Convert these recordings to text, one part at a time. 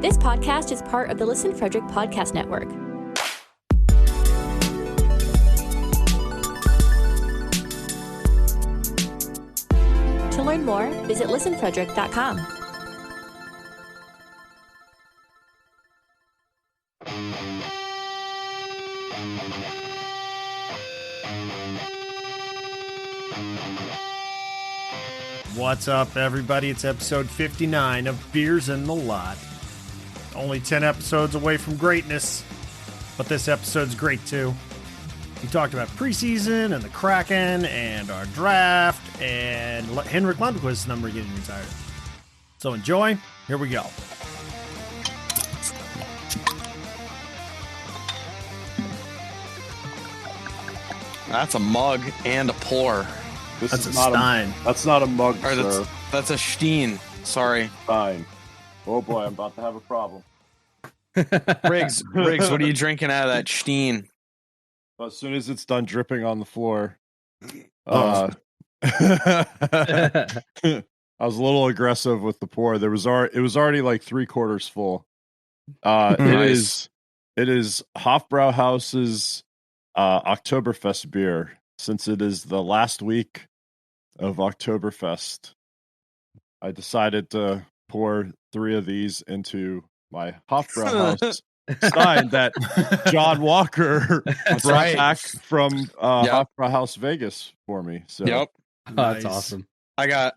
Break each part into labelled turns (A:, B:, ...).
A: This podcast is part of the Listen Frederick Podcast Network. To learn more, visit listenfrederick.com.
B: What's up, everybody? It's episode 59 of Beers in the Lot. Only 10 episodes away from greatness, but this episode's great too. We talked about preseason and the Kraken and our draft and Henrik Lundqvist's number getting retired. So enjoy. Here we go.
C: That's a mug and a pour.
B: That's a Stein.
D: That's not a mug,
C: Or
D: sir.
C: that's a Steen. Sorry.
D: Fine. Oh boy, I'm about to have a problem.
C: Riggs, what are you drinking out of that Steen?
D: Well, as soon as it's done dripping on the floor,
B: Oh.
D: I was a little aggressive with the pour. It was already like 3/4 full.
C: Nice.
D: It is Hofbrauhaus's Oktoberfest beer. Since it is the last week of Oktoberfest, I decided to pour 3 of these into my Hofbrauhaus Stein that John Walker brought
C: right.
D: back from Hofbrauhaus Vegas for me. So
C: Yep.
E: Oh, that's awesome.
C: I got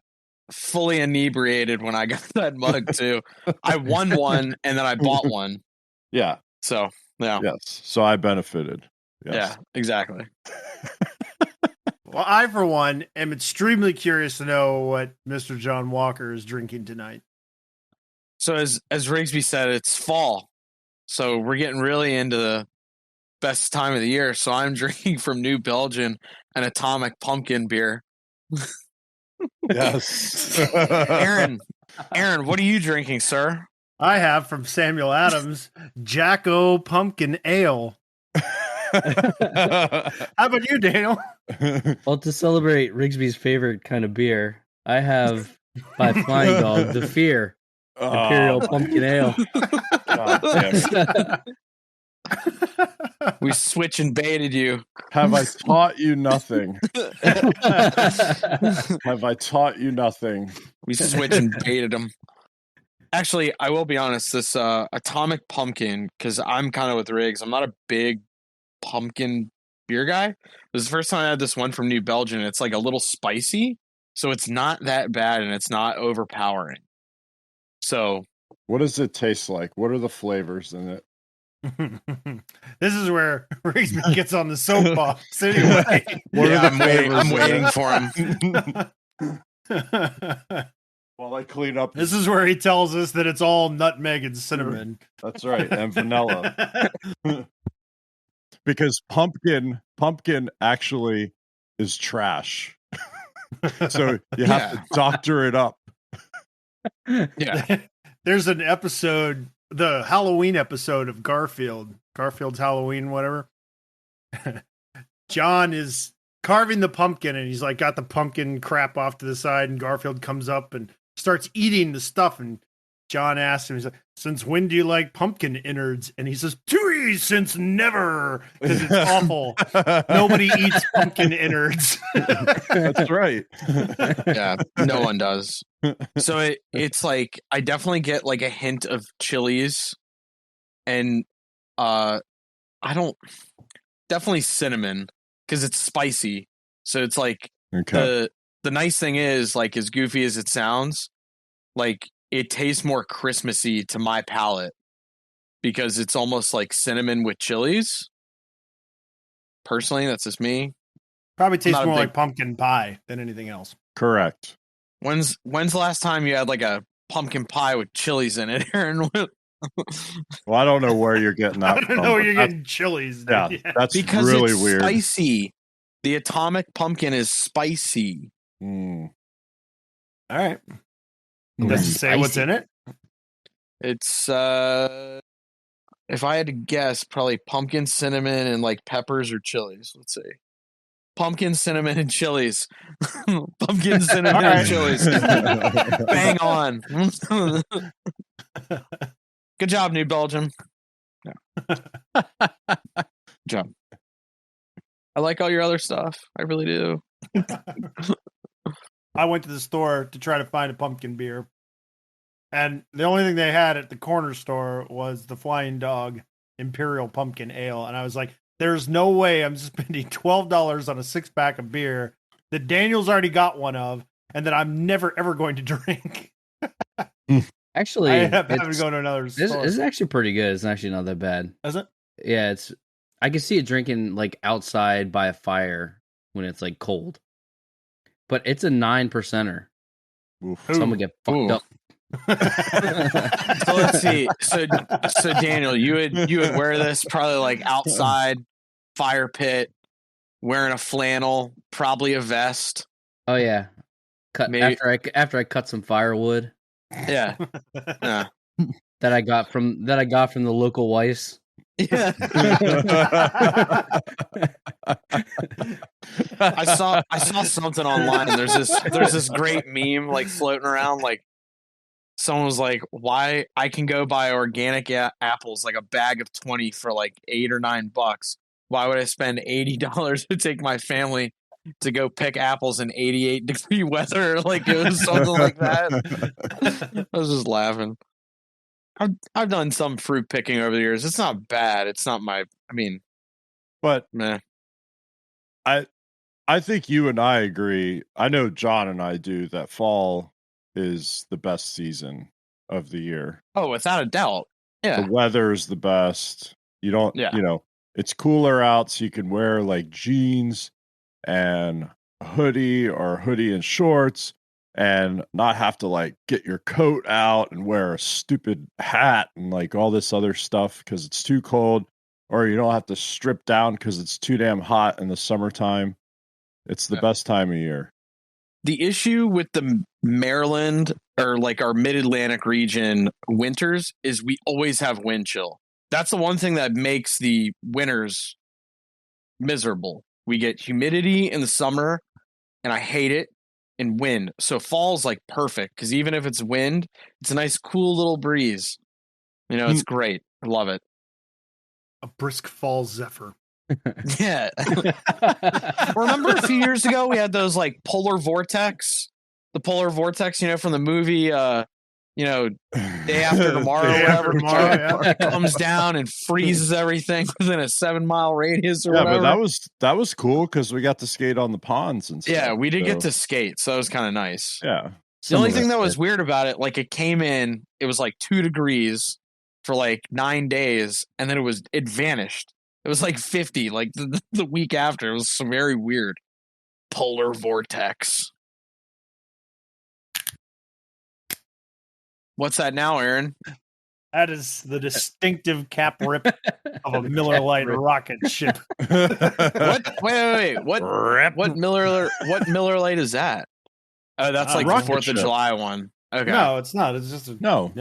C: fully inebriated when I got that mug too. I won one and then I bought one.
D: yeah,
C: So yeah.
D: yes. So I benefited. Yes.
C: Yeah, exactly.
B: Well, I, for one, am extremely curious to know what Mr. John Walker is drinking tonight.
C: So as Rigsby said, it's fall. So we're getting really into the best time of the year. So I'm drinking from New Belgium an Atomic Pumpkin beer.
D: Yes.
C: Aaron, what are you drinking, sir?
B: I have from Samuel Adams, Jacko Pumpkin Ale. How about you, Daniel?
E: Well, to celebrate Rigsby's favorite kind of beer, I have by Flying Dog the Fear Imperial Pumpkin Ale.
D: God damn it.
C: We switch and baited you.
D: Have I taught you nothing? Have I taught you nothing?
C: We switch and baited them. Actually, I will be honest, this Atomic Pumpkin, because I'm kind of with Riggs, I'm not a big pumpkin beer guy. This is the first time I had this one from New Belgium. It's like a little spicy, so it's not that bad and it's not overpowering. So
D: What does it taste like? What are the flavors in it?
B: This is where Rigsby gets on the soapbox anyway.
D: What
C: yeah,
D: are the flavors
C: I'm
D: in
C: waiting
D: it?
C: for him.
D: While I clean up.
B: This is where he tells us that it's all nutmeg and cinnamon.
D: That's right, and vanilla. Because pumpkin actually is trash. So you have to doctor it up.
C: Yeah.
B: There's an episode, the Halloween episode of Garfield's Halloween, whatever. John is carving the pumpkin and he's like got the pumpkin crap off to the side, and Garfield comes up and starts eating the stuff, and John asks him, he's like, "Since when do you like pumpkin innards?" And he says, "Tui, since never," because it's awful. Nobody eats pumpkin innards.
D: That's right.
C: Yeah, no one does. So it's like I definitely get like a hint of chilies, and I don't definitely cinnamon because it's spicy. So it's like the nice thing is, like, as goofy as it sounds, like it tastes more Christmassy to my palate because it's almost like cinnamon with chilies. Personally, that's just me.
B: Probably tastes
C: Not a
B: more
C: big-
B: like pumpkin pie than anything else.
D: Correct.
C: When's the last time you had like a pumpkin pie with chilies in it, Aaron?
D: Well, I don't know where you're getting
B: I
D: that
B: don't
D: from.
B: know where
D: but
B: you're
D: that's-
B: getting chilies. Dude.
D: Yeah, that's
C: Because
D: really
C: it's
D: weird.
C: spicy. The Atomic Pumpkin is spicy.
D: Mm.
B: All right. Does it say what's
E: Spicy.
B: in it?
C: It's if I had to guess, probably pumpkin, cinnamon, and like peppers or chilies. Let's see. Pumpkin, cinnamon, and chilies. Pumpkin, cinnamon,
B: All
C: and
B: right.
C: chilies. Bang on. Good job, New Belgium. Yeah. Good job. I like all your other stuff. I really do.
B: I went to the store to try to find a pumpkin beer, and the only thing they had at the corner store was the Flying Dog Imperial Pumpkin Ale, and I was like, "There's no way I'm spending $12 on a 6-pack of beer that Daniel's already got one of, and that I'm never ever going to drink."
E: Actually,
B: I have to go to another store.
E: It's actually pretty good. It's actually not that bad.
B: Is it?
E: Yeah, I can see it drinking like outside by a fire when it's like cold. But it's a 9%er. Someone get fucked up.
C: So let's see. So Daniel, you would wear this probably like outside, fire pit, wearing a flannel, probably a vest.
E: Oh yeah, after I cut some firewood.
C: Yeah.
E: that I got from the local Weiss.
C: Yeah. I saw something online. There's this great meme like floating around. Like someone was like, "Why I can go buy organic apples like a bag of 20 for like $8 or $9? Why would I spend $80 to take my family to go pick apples in 88-degree weather?" Like it was something like that. I was just laughing. I've done some fruit picking over the years. It's not bad. It's not
D: but
C: meh.
D: I think you and I agree. I know John and I do that fall is the best season of the year.
C: Oh, without a doubt. Yeah.
D: The weather's the best. You don't, it's cooler out, so you can wear like jeans and a hoodie or hoodie and shorts and not have to like get your coat out and wear a stupid hat and like all this other stuff because it's too cold, or you don't have to strip down because it's too damn hot in the summertime. It's the best time of year.
C: The issue with the Maryland or like our mid-Atlantic region winters is we always have wind chill. That's the one thing that makes the winters miserable. We get humidity in the summer, and I hate it, and wind. So fall's like perfect because even if it's wind, it's a nice cool little breeze. It's great. I love it.
B: A brisk fall zephyr.
C: Yeah. Remember a few years ago we had those like polar vortex? The polar vortex, from the movie Day After Tomorrow, whatever. Comes down and freezes everything within a 7-mile radius or whatever.
D: But that was cool because we got to skate on the ponds and stuff.
C: Yeah, we did get to skate, so that was kind of nice.
D: Yeah.
C: The only thing that was weird about it, like it came in, it was like 2 degrees for like 9 days, and then it vanished. It was like 50, like the week after. It was very weird. Polar vortex. What's that now, Aaron?
B: That is the distinctive cap rip of a Miller Lite rocket ship.
C: What? Wait. What Miller Lite is that? Oh, that's like the 4th of July one. Okay.
B: No, it's not. It's just a Miller.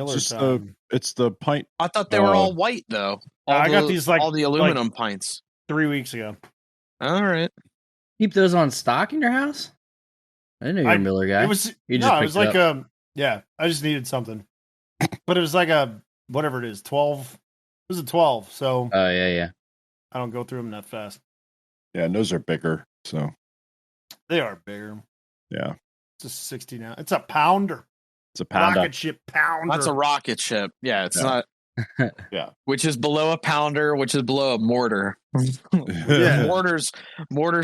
D: It's the pint.
C: I thought they were all white though.
B: I got these like
C: all the aluminum pints
B: 3 weeks ago.
C: All right.
E: Keep those on stock in your house? I didn't know you're a Miller guy.
B: It was I just needed something. But it was like whatever it is, 12. It was a 12, so
E: oh yeah.
B: I don't go through them that fast.
D: Yeah, and those are bigger, so
B: they are bigger.
D: Yeah.
B: It's a 60 now. It's a pounder.
D: It's a pounder.
B: Rocket ship pounder.
C: That's a rocket ship. Yeah, it's not.
D: Yeah.
C: Which is below a pounder, which is below a mortar.
B: Yeah.
C: Mortars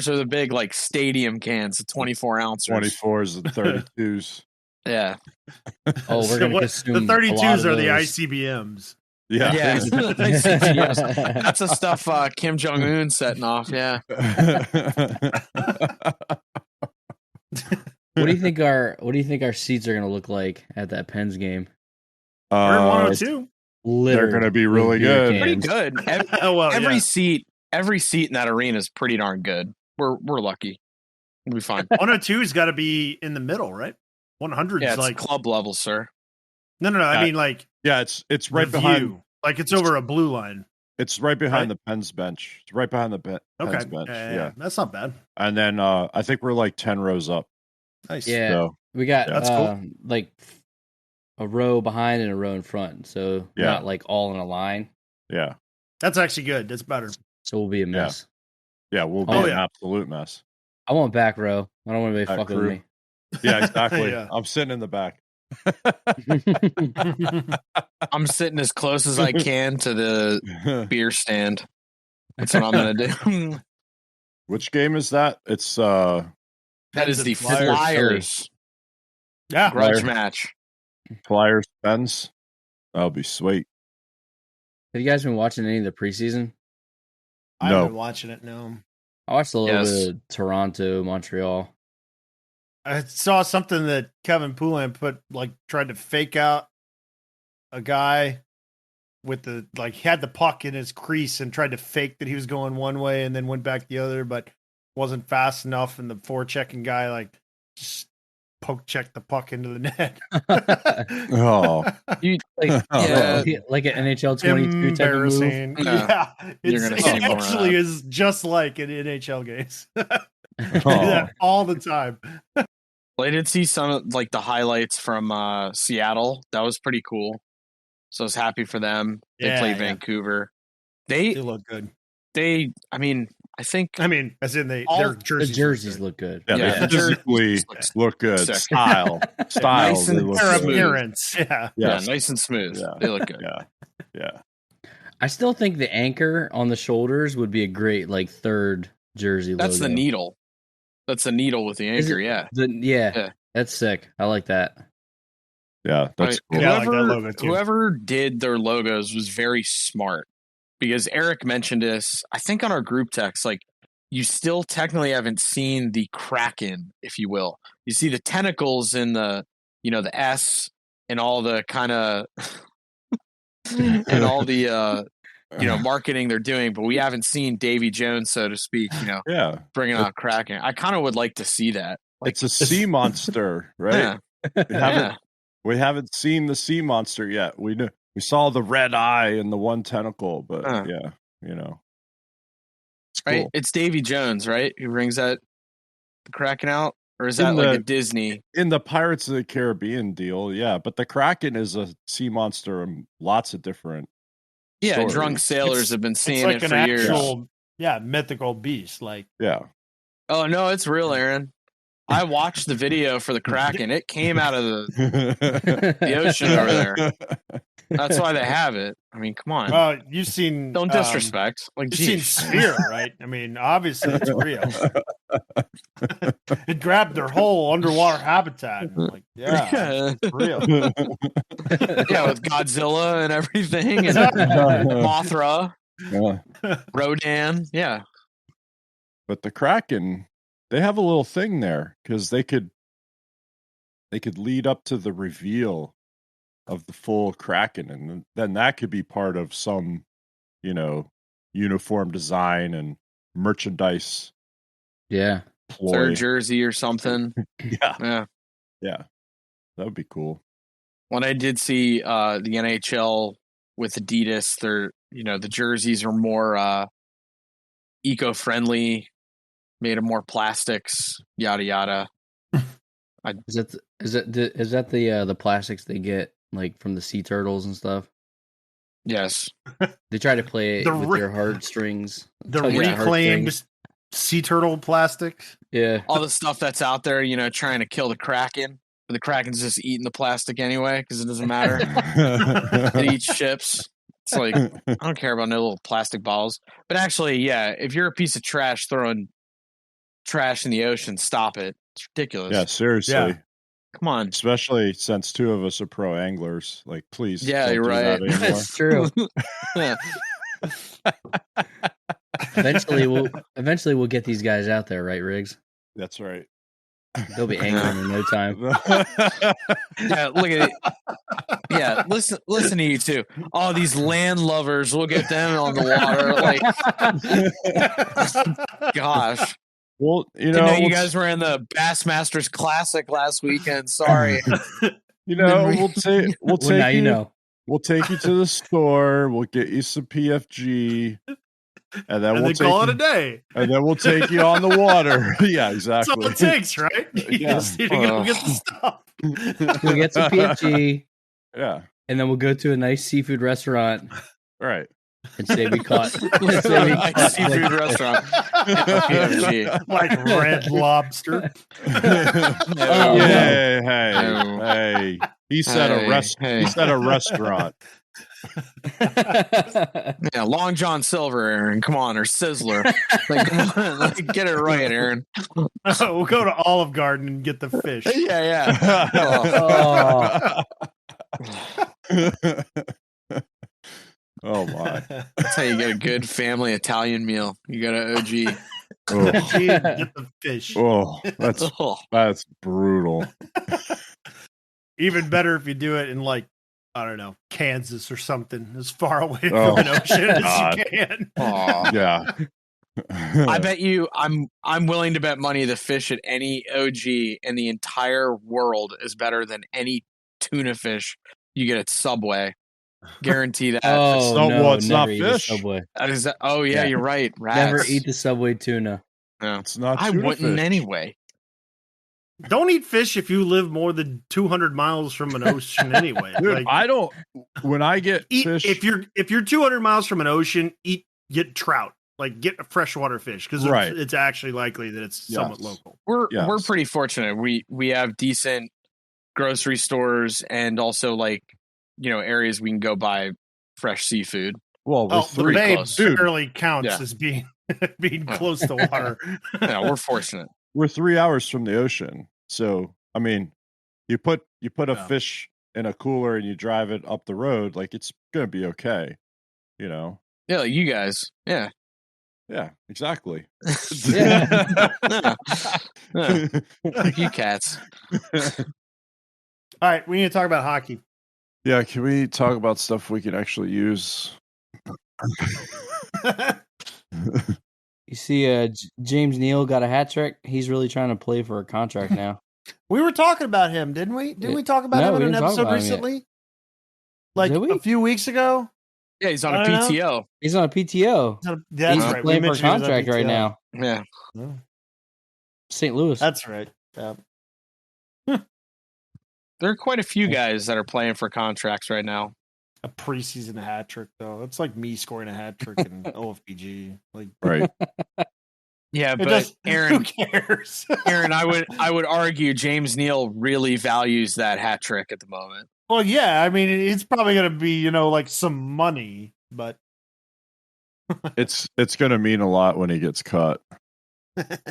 C: are the big like stadium cans, the 24 ounces.
D: 24s and 32s.
C: Yeah.
E: Oh, we're gonna consume
B: the 32s are the
E: those.
B: ICBMs.
D: Yeah.
C: Yes. That's the stuff Kim Jong-un setting off. Yeah.
E: What do you think our seats are gonna look like at that Pens game?
B: We're in 102.
D: They're going to be really good.
C: Pretty good. Every seat in that arena is pretty darn good. We're lucky. We'll be fine.
B: 102's got to be in the middle, right? 100's
C: it's
B: like
C: club level, sir.
B: No. I mean, like,
D: it's right behind.
B: View. Like it's over a blue line.
D: It's right behind the Pens bench. It's right behind the Pens bench.
B: Yeah, that's not bad.
D: And then I think we're like 10 rows up.
B: Nice.
E: Yeah,
D: so,
E: we got
B: that's cool.
E: like a row behind and a row in front, so not like all in a line.
D: Yeah.
B: That's actually good. That's better.
E: So we'll be a mess.
D: Yeah, we'll be an absolute mess.
E: I want back row. I don't want anybody fucking with me.
D: Yeah, exactly.
B: Yeah.
D: I'm sitting in the back.
C: I'm sitting as close as I can to the beer stand. That's what I'm going to do.
D: Which game is that? It's
C: That is the Flyers.
B: Yeah.
C: Grudge match.
D: Flyers Pens. That'll be sweet.
E: Have you guys been watching any of the preseason?
B: I've
D: No.
B: been watching it. No.
E: I watched a little bit of Toronto, Montreal.
B: I saw something that Kevin Poulin tried to fake out a guy with had the puck in his crease and tried to fake that he was going one way and then went back the other, but wasn't fast enough. And the forechecking guy just poke checked the puck into the net.
D: Oh,
E: Like an NHL 22 type of move.
B: Embarrassing. Yeah, it
C: more
B: actually is just like in NHL games. Do
D: Oh.
B: that all the time.
C: Well, I did see some of the highlights from Seattle. That was pretty cool. So I was happy for them. They played Vancouver.
B: They look good. As in their jerseys.
E: The jerseys look good.
D: Yeah, they physically look good.
C: Sick.
D: Style.
C: Nice
D: they
C: and
D: look
C: smooth.
D: good.
B: Appearance. Yeah.
C: Yeah, nice and smooth.
D: Yeah.
C: They look good.
D: Yeah.
E: I still think the anchor on the shoulders would be a great third jersey
C: That's
E: logo.
C: the needle. That's the needle with the anchor, yeah.
E: That's sick. I like that.
D: Yeah, that's cool.
B: Yeah, I like that logo too.
C: Whoever did their logos was very smart because Eric mentioned this, I think on our group text, you still technically haven't seen the Kraken, if you will. You see the tentacles in the S and all the kind of and all the marketing they're doing, but we haven't seen Davy Jones, so to speak, bringing out Kraken. I kind of would like to see that.
D: It's a sea monster, right?
C: Yeah.
D: We haven't seen the sea monster yet. We saw the red eye and the one tentacle, but it's cool.
C: Right? It's Davy Jones, right? Who brings the Kraken out? Or is that a Disney?
D: In the Pirates of the Caribbean deal, yeah. But the Kraken is a sea monster in lots of different stories.
C: Drunk sailors have been seeing it for years.
B: Actual, mythical beast.
D: Yeah.
C: Oh, no, it's real, Aaron. I watched the video for the Kraken. It came out of the ocean over there. That's why they have it. I mean, come on.
B: You've seen...
C: Don't disrespect.
B: You've seen Sphere, right? I mean, obviously it's real. It grabbed their whole underwater habitat. It's real.
C: Yeah, with Godzilla and everything. And Mothra. Rodan. Yeah.
D: But the Kraken... They have a little thing there because they could lead up to the reveal of the full Kraken, and then that could be part of some, uniform design and merchandise.
E: Yeah,
C: third jersey or something.
D: Yeah, that would be cool.
C: When I did see the NHL with Adidas, the jerseys are more eco-friendly. Made of more plastics, yada yada.
E: Is that the plastics they get from the sea turtles and stuff?
C: Yes.
E: They try to play with your heartstrings.
B: The reclaimed sea turtle plastic.
E: Yeah.
C: All the stuff that's out there, trying to kill the Kraken. But the Kraken's just eating the plastic anyway because it doesn't matter. It eats chips. It's I don't care about no little plastic bottles. But actually, if you're a piece of trash throwing trash in the ocean, stop it. It's ridiculous.
D: Yeah, seriously.
C: Yeah. Come on.
D: Especially since two of us are pro anglers. Please.
C: Yeah, you're right.
E: That's true. Eventually we'll get these guys out there, right, Riggs?
D: That's right.
E: They'll be angling in no time.
C: Yeah, look at it. Yeah, listen to you two. Oh, these land lovers, we'll get them on the water. Gosh.
D: Well,
C: you guys were in the Bassmasters Classic last weekend. Sorry.
D: We'll take We'll take you to the store. We'll get you some PFG, and then we'll
B: call it a day.
D: And then we'll take you on the water. Yeah, exactly.
B: That's all it takes, right? You just need to go get the stuff.
E: We'll get some PFG.
D: Yeah.
E: And then we'll go to a nice seafood restaurant
D: Right.
E: and say we caught.
C: Seafood restaurant. PFG.
B: Like Red Lobster.
E: Oh,
D: Hey. He said He said a restaurant.
C: Yeah, Long John Silver, Aaron. Come on, or Sizzler. Like, come on, like, get it right, Aaron.
B: We'll go to Olive Garden and get the fish.
C: Yeah.
D: Oh my.
C: That's how you get a good family Italian meal. You got an OG.
B: Get the fish.
D: Oh, that's brutal.
B: Even better if you do it in, like, I don't know, Kansas or something, as far away from an ocean as you can.
D: Yeah.
C: I bet you I'm willing to bet money the fish at any OG in the entire world is better than any tuna fish you get at Subway. Guarantee that.
D: It's not fish.
E: Subway.
C: Yeah, you're right. Rats.
E: Never eat the Subway tuna.
C: No,
D: it's not.
C: I wouldn't
D: fish.
C: anyway.
B: Don't eat fish if you live more than 200 miles from an ocean anyway.
D: Dude,
B: like,
D: I don't. When I get fish,
B: if you're 200 miles from an ocean, get trout. Like, get a freshwater fish, because it's actually likely that it's somewhat local.
C: We're pretty fortunate. We have decent grocery stores and also, like, areas we can go buy fresh seafood.
D: Well,
B: the bay barely counts as being close to water.
C: Yeah, we're fortunate.
D: We're 3 hours from the ocean, so I mean, you put a fish in a cooler and you drive it up the road, like, it's gonna be okay,
C: Yeah, like you guys. Yeah.
D: Yeah, exactly.
C: Yeah. You cats.
B: All right, we need to talk about hockey.
D: Yeah, can we talk about stuff we can actually use?
E: You see, James Neal got a hat trick. He's really trying to play for a contract now.
B: We were talking about him, didn't we? Didn't we talk about him in an episode recently? Like a few weeks ago?
C: Yeah, he's on a PTO.
E: He's on a PTO.
B: That's
E: he's
B: right.
E: playing for a contract right now.
C: Yeah.
E: St. Louis.
B: That's right. Yeah.
C: There are quite a few guys that are playing for contracts right now.
B: A preseason hat trick, though. It's like me scoring a hat trick in OFPG. Like,
D: right.
C: Yeah, but Aaron,
B: who cares?
C: Aaron, I would argue James Neal really values that hat trick at the moment.
B: Well, yeah, I mean, it's probably going to be, like some money, but
D: it's going to mean a lot when he gets cut.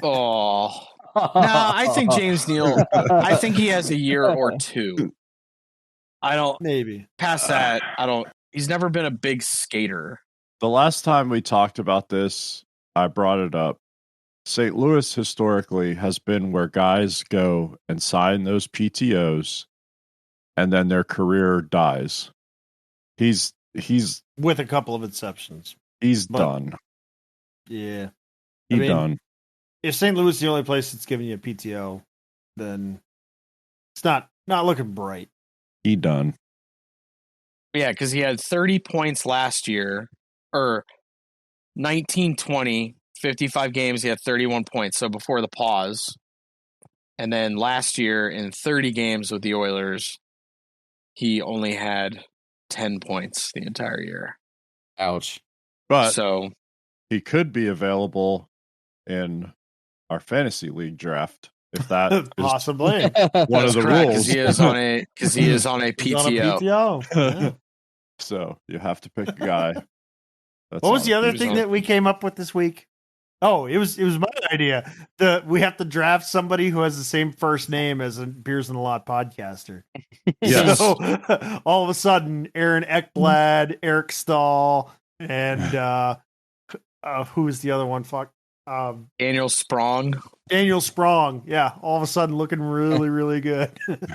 C: Oh. No, I think James Neal, I think he has a year or two. I don't.
B: Maybe.
C: Past that, he's never been a big skater.
D: The last time we talked about this, I brought it up. St. Louis historically has been where guys go and sign those PTOs and then their career dies. He's
B: with a couple of exceptions.
D: He's done.
B: Yeah.
D: He's done.
B: If St. Louis is the only place that's giving you a PTO, then it's not looking bright.
D: He done.
C: Yeah, because he had 30 points last year, or 19-20, 55 games, he had 31 points, so before the pause. And then last year, in 30 games with the Oilers, he only had 10 points the entire year.
E: Ouch.
D: But
C: so
D: he could be available in our fantasy league draft. If that is
B: possibly
D: one of the rules,
C: because he is on a PTO.
B: Yeah.
D: So you have to pick a guy.
B: What was the other thing that we came up with this week? Oh, it was my idea. We have to draft somebody who has the same first name as a Beers in the Lot podcaster.
D: Yes.
B: So all of a sudden, Aaron Ekblad, Eric Stahl, and who's the other one?
C: Daniel Sprong.
B: Yeah, all of a sudden looking really, really good.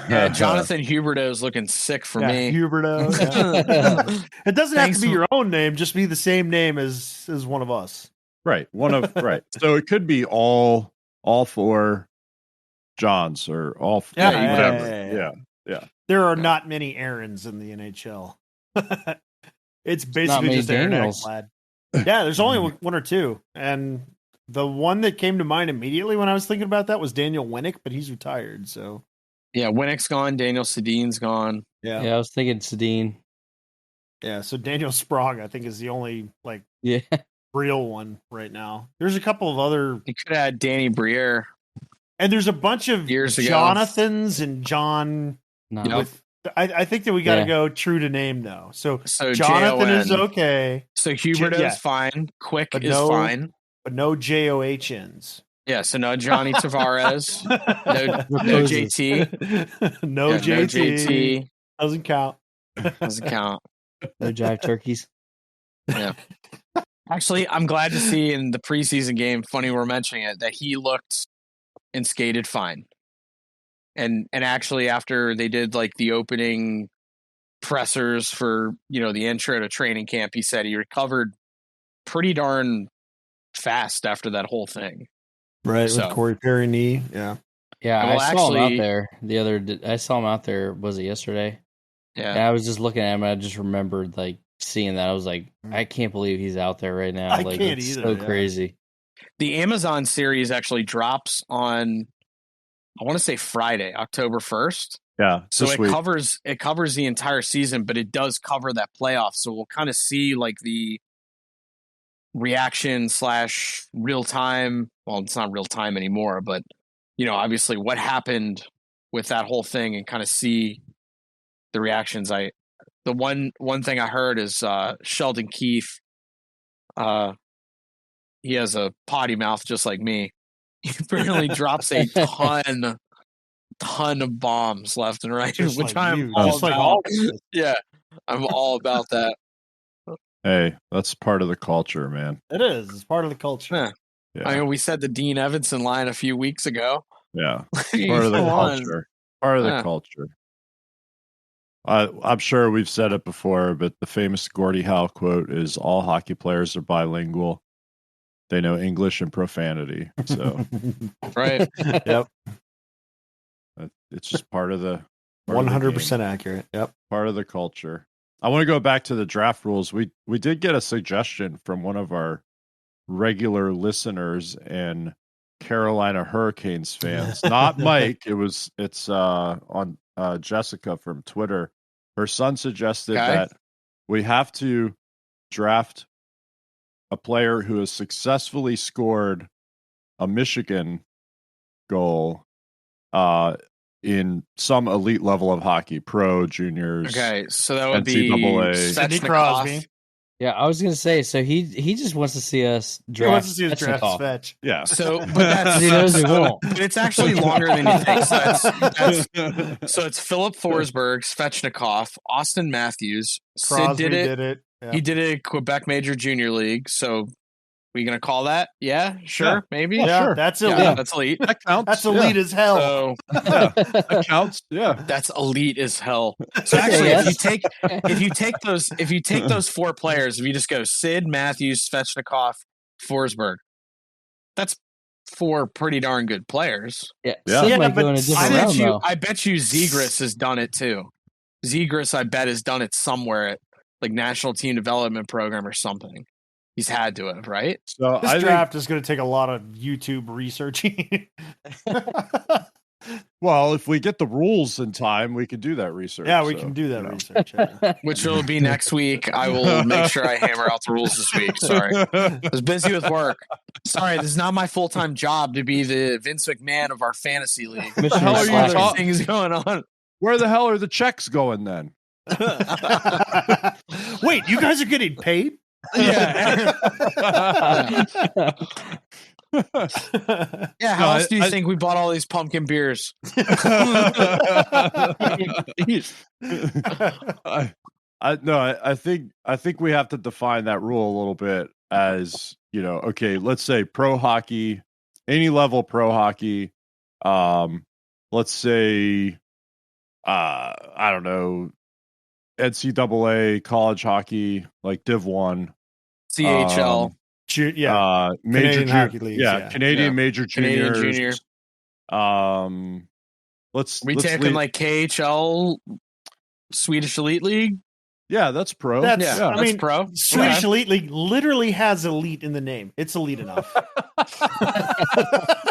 C: Yeah, Jonathan Huberdeau is looking sick for me.
B: Huberdeau. Yeah. It doesn't have to be your own name; just be the same name as one of us.
D: Right. Right. So it could be all four Johns or all whatever. Yeah.
B: There are not many Aarons in the NHL. It's basically just Aaron Ekblad. Yeah, there's only one or two, and the one that came to mind immediately when I was thinking about that was Daniel Winnick, but he's retired. So
C: yeah, Winnick's gone. Daniel Sedin's gone.
B: Yeah.
E: I was thinking Sedin.
B: Yeah. So Daniel Sprague, I think, is the only like
E: Yeah.
B: real one right now. There's a couple of other,
C: You could have had Danny Briere.
B: and there's a bunch of
C: Years ago.
B: Jonathans and John.
E: No.
C: Yep.
B: With I think that we got to go true to name though. So Jonathan is
C: Jon.
B: okay,
C: So Huberto's fine. Quick
B: but
C: is fine.
B: but no JOHNs.
C: Yeah, so no Johnny Tavares. No JT.
B: No
C: Yeah,
B: JT.
C: no JT.
B: Doesn't count.
C: Doesn't count.
E: No jive turkeys.
C: Yeah. Actually, I'm glad to see in the preseason game, funny we're mentioning it, that he looked and skated fine. And actually after they did like the opening pressers for, the intro to training camp, he said he recovered pretty darn fast after that whole thing.
B: Right,
C: So.
B: with Corey Perry knee. Yeah.
E: Yeah,
C: Well,
E: I saw him
C: actually-
E: out there I saw him out there, was it yesterday?
C: Yeah.
E: And I was just looking at him and I just remembered like seeing that. I was like, I can't believe he's out there right now.
B: I
E: Like,
B: can't
E: it's
B: either,
E: so
B: yeah.
E: crazy.
C: The Amazon series actually drops on, I want to say Friday, October 1st.
D: Yeah.
C: So
D: this
C: it
D: week.
C: covers the entire season, but it does cover that playoff. So we'll kind of see like the reaction / real time. Well, it's not real time anymore, but obviously what happened with that whole thing and kind of see the reactions. The one thing I heard is Sheldon Keefe. He has a potty mouth just like me. He apparently drops a ton of bombs left and right,
B: Just
C: which
B: like
C: I'm
B: you.
C: all
B: Just like
C: about.
B: all of us.
C: Yeah, I'm all about that.
D: Hey, that's part of the culture, man.
B: It is. It's part of the culture.
C: Yeah.
D: Yeah.
C: I mean, we said the Dean Evanson line a few weeks ago.
D: Yeah. Part of the
C: Come on.
D: culture. Part of the
C: Yeah.
D: culture. I'm sure we've said it before, but the famous Gordie Howe quote is all hockey players are bilingual. They know English and profanity. So
C: Right.
B: Yep.
D: it's just part of the
B: 100% accurate. Yep.
D: part of the culture. I want to go back to the draft rules. We did get a suggestion from one of our regular listeners and Carolina Hurricanes fans. Not Mike. It's on Jessica from Twitter. Her son suggested
C: Okay.
D: that we have to draft a player who has successfully scored a Michigan goal in some elite level of hockey, pro, juniors.
C: Okay, so that would be
D: NCAA.
B: Sidney
C: Svechnikov.
B: Crosby.
E: Yeah, I was gonna say. So he just wants to see us
B: He
E: draft.
B: wants to see his draft
E: Svechnikov.
B: fetch.
D: Yeah.
C: So, but that's
E: He knows he won't.
C: But it's actually longer than you think. So it's Philip Forsberg, Svechnikov, Austin Matthews,
B: Crosby
C: Sid
B: did it. Yeah.
C: He did it at Quebec Major Junior League. So, we gonna call that? Yeah, sure,
D: Yeah.
C: maybe.
B: Yeah,
D: sure.
B: that's
C: Yeah,
B: elite.
C: that's elite.
D: That counts.
B: That's elite as hell.
C: So
D: That counts. Yeah.
C: that's elite as hell. So actually,
E: Yes.
C: if you take those four players, if you just go Sid, Matthews, Svechnikov, Forsberg, that's four pretty darn good players.
E: Yeah,
D: Yeah.
E: Sid
B: Yeah,
E: might
B: but
E: go in a
C: I
E: different
C: bet
E: round
C: you.
E: though.
C: I bet you Zegras has done it too. Zegras, I bet, has done it somewhere at like National Team Development Program or something. He's had to have, right?
D: So
B: This
D: I
B: draft is going to take a lot of YouTube researching.
D: well, if we get the rules in time, we can do that research.
B: Yeah, we
D: So,
B: can do that
D: you know.
B: research. Yeah.
C: Which will be next week. I will make sure I hammer out the rules this week. Sorry. I was busy with work. Sorry, this is not my full-time job to be the Vince McMahon of our fantasy league.
E: Commissioner
D: hell are you
E: Slacker.
D: talking-
C: Things going on.
D: Where the hell are the checks going then?
B: Wait, you guys are getting paid?
C: Yeah. Yeah, how
D: No,
C: else do you
D: I-
C: think we bought all these pumpkin beers?
D: I think we have to define that rule a little bit as, okay, let's say pro hockey, any level pro hockey. Let's say, I don't know, NCAA college hockey, like Div 1.
C: CHL.
B: Yeah.
D: Major
B: Canadian hockey leagues, yeah.
D: Canadian
C: Yeah.
D: major
C: Canadian
D: juniors.
C: junior.
D: Let's
C: We
D: let's
C: taking
D: leave-
C: like KHL, Swedish Elite League?
D: Yeah, that's pro.
B: That's,
C: Yeah,
B: I
C: that's
B: mean,
C: pro.
B: Swedish
C: Okay.
B: Elite League literally has elite in the name. It's elite enough.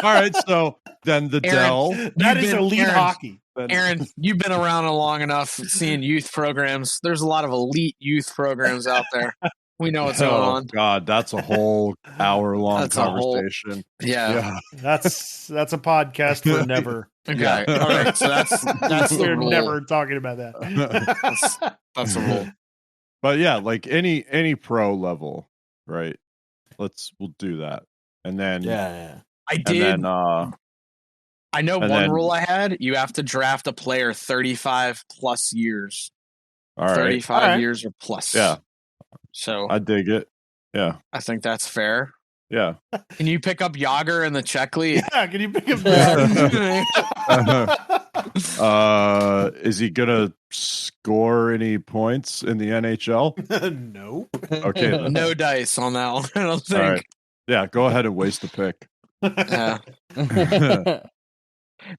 D: All right, so then the
C: Aaron,
D: Dell.
B: That is
C: been-
B: elite
C: Aaron,
B: hockey.
C: Aaron, you've been around long enough seeing youth programs. There's a lot of elite youth programs out there. We know what's going on.
D: God, that's a whole hour-long
C: That's a whole-
D: conversation.
C: Yeah.
B: That's a podcast for never.
C: Okay.
D: Yeah.
C: All right. So that's the
B: We're
C: rule.
B: never talking about that.
C: That's a rule.
D: But yeah, like any pro level, right? We'll do that. And then
C: I
D: and
C: did.
D: then
C: I know
D: and
C: one
D: then-
C: rule I had. You have to draft a player 35 plus years.
D: all right.
C: 35
B: All right.
C: years or plus.
D: Yeah.
C: So
D: I dig it. Yeah.
C: I think that's fair.
D: Yeah.
C: Can you pick up Yager in the Czech league?
B: Yeah, can you pick up that?
D: Is he gonna score any points in the NHL?
B: Nope.
D: Okay.
C: No dice on that one. I don't
D: All
C: think.
D: right. Yeah, go ahead and waste a pick.
C: Yeah.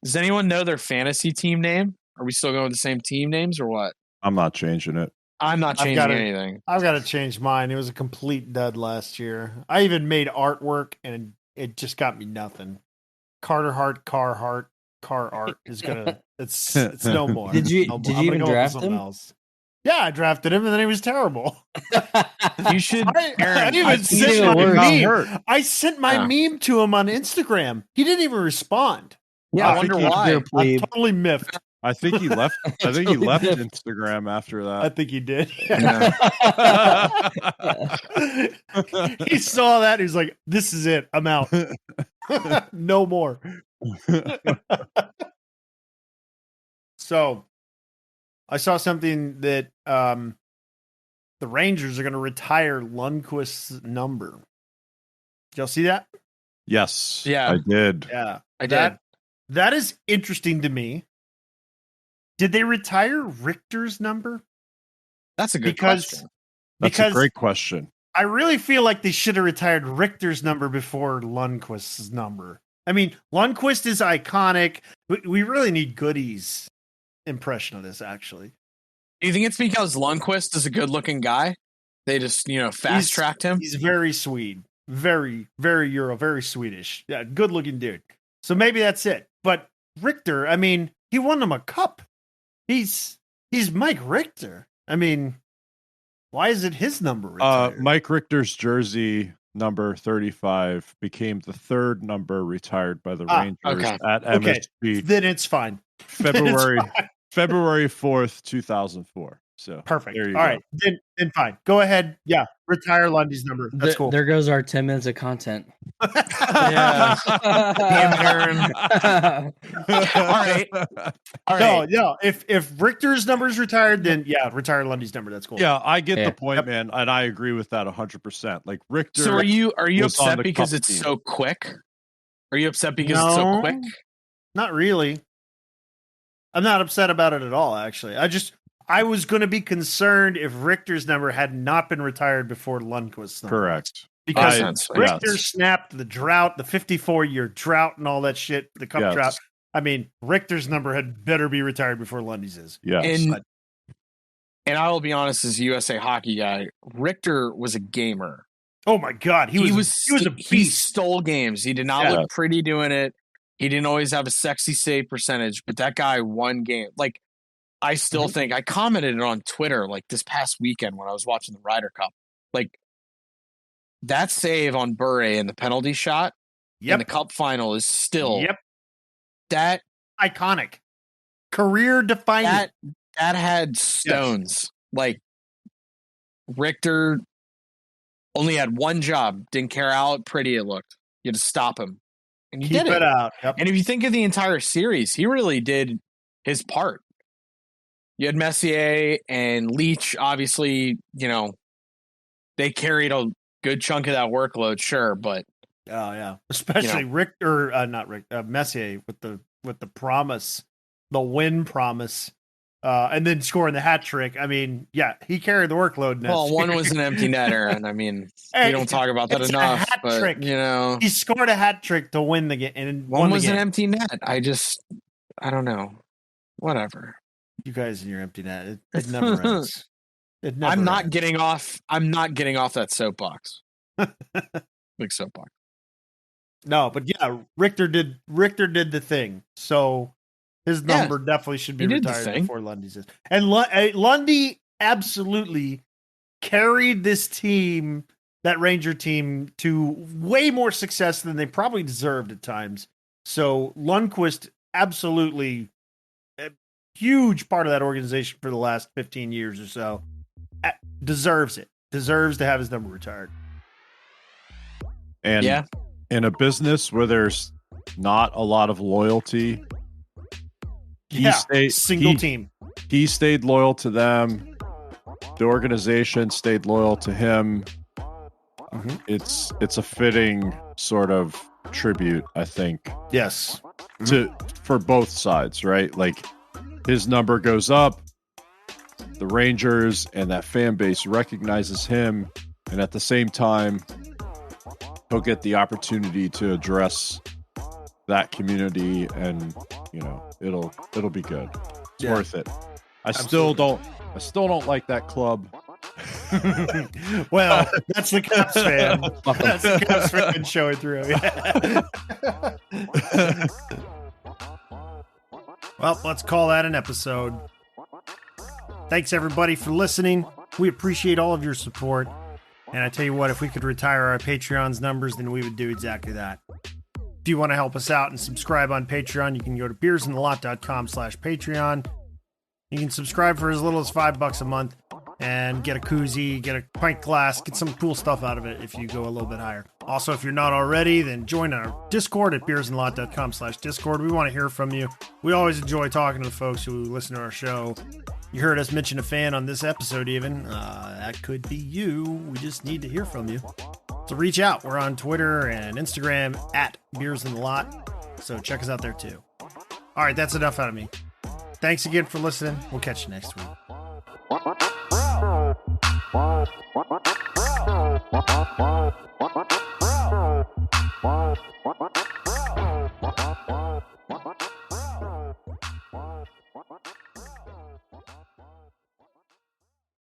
C: Does anyone know their fantasy team name? Are we still going with the same team names or what?
D: I'm not changing it.
C: I'm not
B: I've
C: changing
B: got it.
C: anything.
B: I've got to change mine. It was a complete dud last year. I even made artwork and it just got me nothing. Carter Hart, Car Art is gonna. It's no more.
E: Did you
B: I'm
E: did
B: gonna
E: you even
B: go with
E: draft
B: something
E: him?
B: else. Yeah, I drafted him and then he was terrible.
C: You should.
B: I
C: Aaron,
B: even
C: I-
B: sent
E: even
B: my
E: worse.
B: meme. I sent my
C: Yeah.
B: meme to him on Instagram. He didn't even respond.
C: Yeah, I
D: I think
C: wonder
D: he-
C: why.
E: Dear plebe.
B: I'm totally miffed.
D: I think he left. I think he left Instagram after
B: I
D: that.
B: think he did.
C: Yeah.
B: He saw that. He's like, "This is it. I'm out. No more." So, I saw something that the Rangers are going to retire Lundqvist's number. Did y'all see that?
D: Yes.
C: Yeah.
D: I did.
B: Yeah,
C: I did.
B: That is interesting to me. Did they retire Richter's number?
C: That's a good
B: Because
C: question.
D: That's a great question.
B: I really feel like they should have retired Richter's number before Lundqvist's number. I mean, Lundqvist is iconic. We really need Goody's impression of this, actually.
C: Do you think it's because Lundqvist is a good-looking guy? They just, fast-tracked him?
B: He's very Swede. Very, very Euro, very Swedish. Yeah, good-looking dude. So maybe that's it. But Richter, I mean, he won him a cup. He's Mike Richter. I mean, why is it his number retired?
D: Mike Richter's jersey number 35 became the third number retired by the Rangers
C: okay.
D: at
B: Okay,
D: MSG
B: then it's fine.
D: February
B: It's fine.
D: February 4th, 2004. So
B: Perfect.
D: There you
B: All
D: go.
B: right, then fine. Go ahead. Yeah, retire Lundy's number. That's cool.
E: There goes our 10 minutes of content.
C: Yeah. Damn, Aaron. All right. All right.
B: No. If Richter's number is retired, then yeah, retire Lundy's number. That's cool.
D: Yeah, I get
E: Yeah.
D: the point, man, and I agree with that 100%. Like Richter.
C: So are you
D: was on
C: upset
D: the
C: because
D: cup
C: it's
D: team.
C: so quick? Are you upset because it's so
B: No.
C: quick?
B: Not really. I'm not upset about it at all, actually. I was going to be concerned if Richter's number had not been retired before Lundqvist's number.
D: Correct.
B: Because
C: Makes sense.
B: Richter
D: Yes.
B: snapped the drought, the 54-year drought and all that shit, the cup
D: Yes.
B: drought. I mean, Richter's number had better be retired before Lundy's is.
D: Yes.
C: And I will be honest, as a USA hockey guy, Richter was a gamer.
B: Oh my God. He was a
C: He
B: beast.
C: stole games. He did not
D: Yeah.
C: look pretty doing it. He didn't always have a sexy save percentage, but that guy won game. Like, I still think I commented on Twitter like this past weekend when I was watching the Ryder Cup. Like, that save on Bure in the penalty shot in the cup final is still that
B: Iconic. Career defining.
C: that had stones. Like, Richter only had one job. Didn't care how pretty it looked. You had to stop him. And you
B: Keep
C: did
B: it out. Yep.
C: And if you think of the entire series, he really did his part. You had Messier and Leach, obviously, they carried a good chunk of that workload, sure, but
B: Oh yeah, especially Messier with the promise, the win promise, and then scoring the hat trick. I mean, yeah, he carried the workload. In that
C: well, one
B: series.
C: was an empty netter, and I mean,
B: Hey,
C: we don't talk about that
B: it's a
C: enough.
B: hat
C: But
B: trick. He scored a hat trick to win the game, and
C: one
B: won
C: was
B: the
C: an
B: game.
C: empty net. I don't know, whatever.
B: You guys in your empty net, it never ends. It never
C: I'm not
B: ends.
C: getting off. I'm not getting off that soapbox. Big soapbox.
B: No, but yeah, Richter did the thing. So his number definitely should be
C: he did the
B: retired
C: thing.
B: before Lundy's is. And Lundy absolutely carried this team, that Ranger team, to way more success than they probably deserved at times. So Lundqvist absolutely a huge part of that organization for the last 15 years or so. Deserves it. Deserves to have his number retired.
D: And in a business where there's not a lot of loyalty,
B: single team.
D: He stayed loyal to them. The organization stayed loyal to him.
B: Mm-hmm.
D: It's a fitting sort of tribute, I think.
B: Yes.
D: For both sides, right? Like his number goes up, the Rangers and that fan base recognizes him, and at the same time he'll get the opportunity to address that community, and it'll be good. It's worth it. I still don't like that club.
B: Well, that's the Caps fan. That's the Caps fan showing through. Well, let's call that an episode. Thanks everybody for listening. We appreciate all of your support. And I tell you what, if we could retire our Patreon's numbers, then we would do exactly that. If you want to help us out and subscribe on Patreon, you can go to beersinthelot.com/Patreon. You can subscribe for as little as $5 a month and get a koozie, get a pint glass, get some cool stuff out of it if you go a little bit higher. Also, if you're not already, then join our Discord at beersinthelot.com/Discord. We want to hear from you. We always enjoy talking to the folks who listen to our show. You heard us mention a fan on this episode even. That could be you. We just need to hear from you. So reach out. We're on Twitter and Instagram at beersinthelot. So check us out there too. All right, that's enough out of me. Thanks again for listening. We'll catch you next week.